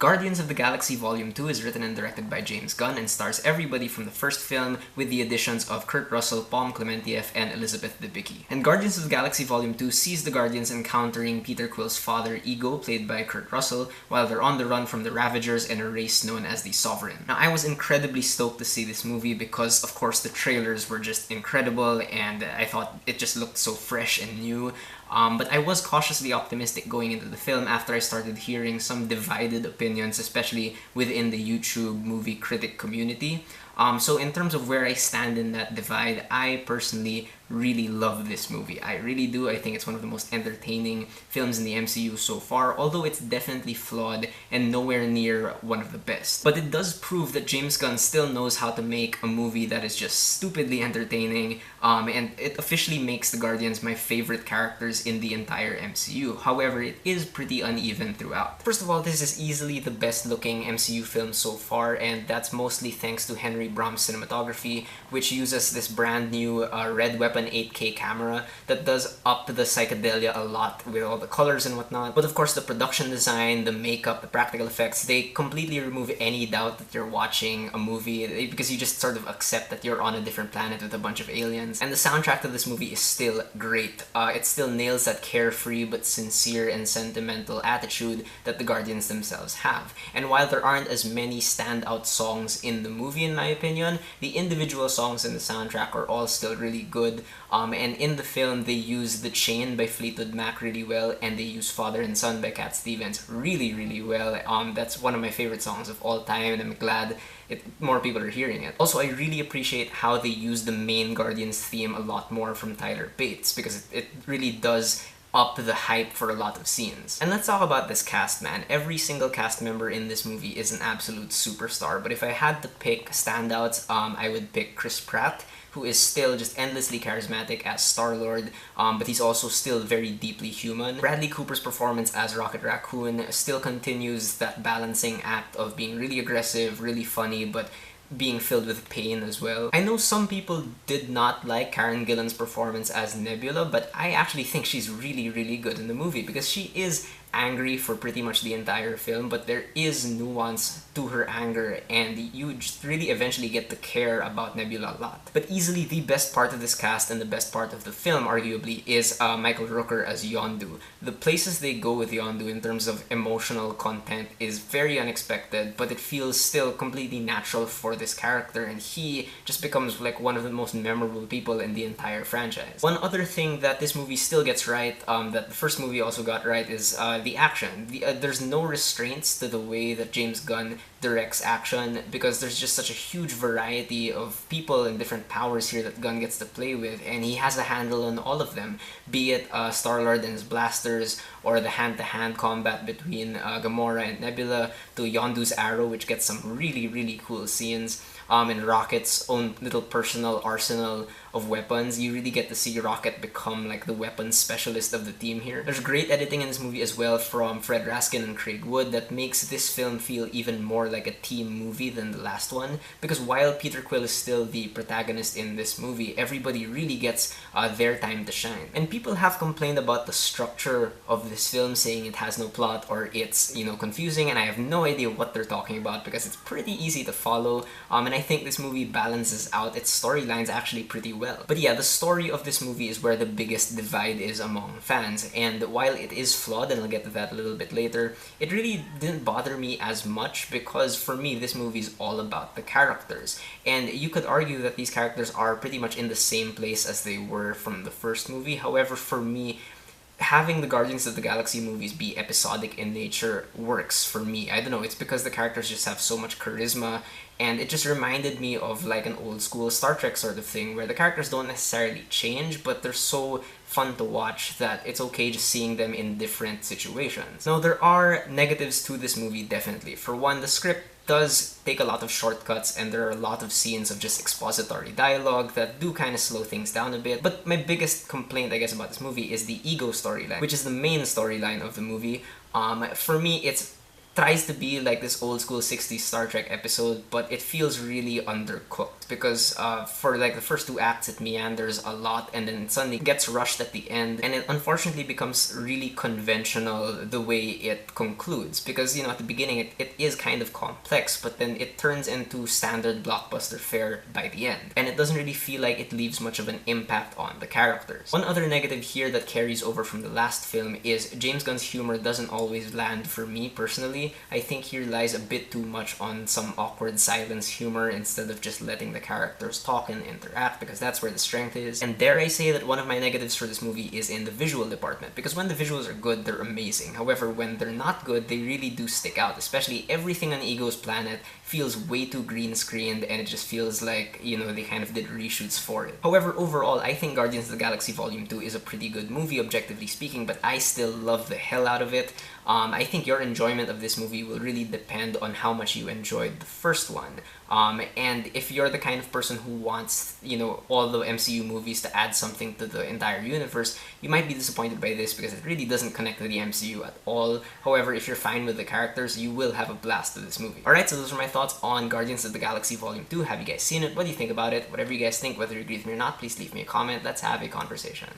Guardians of the Galaxy Volume 2 is written and directed by James Gunn and stars everybody from the first film with the additions of Kurt Russell, Palm Clementieff, and Elizabeth Debicki. And Guardians of the Galaxy Volume 2 sees the Guardians encountering Peter Quill's father, Ego, played by Kurt Russell, while they're on the run from the Ravagers and a race known as the Sovereign. Now, I was incredibly stoked to see this movie because, of course, the trailers were just incredible and I thought it just looked so fresh and new. But I was cautiously optimistic going into the film after I started hearing some divided opinions, especially within the YouTube movie critic community. So in terms of where I stand in that divide, I personally really love this movie. I really do. I think it's one of the most entertaining films in the MCU so far, although it's definitely flawed and nowhere near one of the best. But it does prove that James Gunn still knows how to make a movie that is just stupidly entertaining, and it officially makes the Guardians my favorite characters in the entire MCU. However, it is pretty uneven throughout. First of all, this is easily the best looking MCU film so far, and that's mostly thanks to Henry Brahm's cinematography, which uses this brand new Red Weapon 8K camera that does up the psychedelia a lot with all the colors and whatnot. But of course, the production design, the makeup, the practical effects, they completely remove any doubt that you're watching a movie because you just sort of accept that you're on a different planet with a bunch of aliens. And the soundtrack to this movie is still great. It still nails that carefree but sincere and sentimental attitude that the Guardians themselves have. And while there aren't as many standout songs in the movie, in my opinion, the individual songs in the soundtrack are all still really good. And in the film, they use The Chain by Fleetwood Mac really well, and they use Father and Son by Cat Stevens really, really well. That's one of my favorite songs of all time, and I'm glad more people are hearing it. Also, I really appreciate how they use the main Guardians theme a lot more from Tyler Bates, because it really does up the hype for a lot of scenes. And let's talk about this cast, man. Every single cast member in this movie is an absolute superstar, but if I had to pick standouts, I would pick Chris Pratt, who is still just endlessly charismatic as Star-Lord, but he's also still very deeply human. Bradley Cooper's performance as Rocket Raccoon still continues that balancing act of being really aggressive, really funny, but being filled with pain as well. I know some people did not like Karen Gillan's performance as Nebula, but I actually think she's really, really good in the movie because she is angry for pretty much the entire film, but there is nuance to her anger and you just really eventually get to care about Nebula a lot. But easily the best part of this cast and the best part of the film, arguably, is Michael Rooker as Yondu. The places they go with Yondu in terms of emotional content is very unexpected, but it feels still completely natural for this character, and he just becomes like one of the most memorable people in the entire franchise. One other thing that this movie still gets right, that the first movie also got right, is the action. There's no restraints to the way that James Gunn directs action because there's just such a huge variety of people and different powers here that Gunn gets to play with, and he has a handle on all of them, be it Star-Lord and his blasters, or the hand-to-hand combat between Gamora and Nebula, to Yondu's arrow, which gets some really, really cool scenes, and Rocket's own little personal arsenal of weapons. You really get to see Rocket become like the weapons specialist of the team here. There's great editing in this movie as well from Fred Raskin and Craig Wood that makes this film feel even more like a team movie than the last one, because while Peter Quill is still the protagonist in this movie, everybody really gets their time to shine. And people have complained about the structure of this film, saying it has no plot or it's, confusing, and I have no idea what they're talking about because it's pretty easy to follow, and I think this movie balances out its storylines actually pretty well. But yeah, the story of this movie is where the biggest divide is among fans, and while it is flawed, and I'll get to that a little bit later, it really didn't bother me as much because for me this movie is all about the characters, and you could argue that these characters are pretty much in the same place as they were from the first movie. However, for me, having the Guardians of the Galaxy movies be episodic in nature works for me. I don't know, it's because the characters just have so much charisma, and it just reminded me of like an old school Star Trek sort of thing where the characters don't necessarily change, but they're so fun to watch that it's okay just seeing them in different situations. Now, there are negatives to this movie, definitely. For one, the script does take a lot of shortcuts, and there are a lot of scenes of just expository dialogue that do kind of slow things down a bit. But my biggest complaint, I guess, about this movie is the Ego storyline, which is the main storyline of the movie. For me, it's tries to be like this old school 60s Star Trek episode, but it feels really undercooked because for like the first two acts it meanders a lot and then suddenly gets rushed at the end, and it unfortunately becomes really conventional the way it concludes, because at the beginning it is kind of complex, but then it turns into standard blockbuster fare by the end, and it doesn't really feel like it leaves much of an impact on the characters. One other negative here that carries over from the last film is James Gunn's humor doesn't always land for me personally. I think here lies a bit too much on some awkward silence humor instead of just letting the characters talk and interact, because that's where the strength is. And dare I say that one of my negatives for this movie is in the visual department, because when the visuals are good, they're amazing. However, when they're not good, they really do stick out, especially everything on Ego's planet feels way too green screened, and it just feels like, they kind of did reshoots for it. However, overall, I think Guardians of the Galaxy Volume 2 is a pretty good movie, objectively speaking, but I still love the hell out of it. I think your enjoyment of this movie will really depend on how much you enjoyed the first one. And if you're the kind of person who wants, all the MCU movies to add something to the entire universe, you might be disappointed by this because it really doesn't connect to the MCU at all. However, if you're fine with the characters, you will have a blast with this movie. Alright, so those are my thoughts on Guardians of the Galaxy Volume 2. Have you guys seen it? What do you think about it? Whatever you guys think, whether you agree with me or not, please leave me a comment. Let's have a conversation.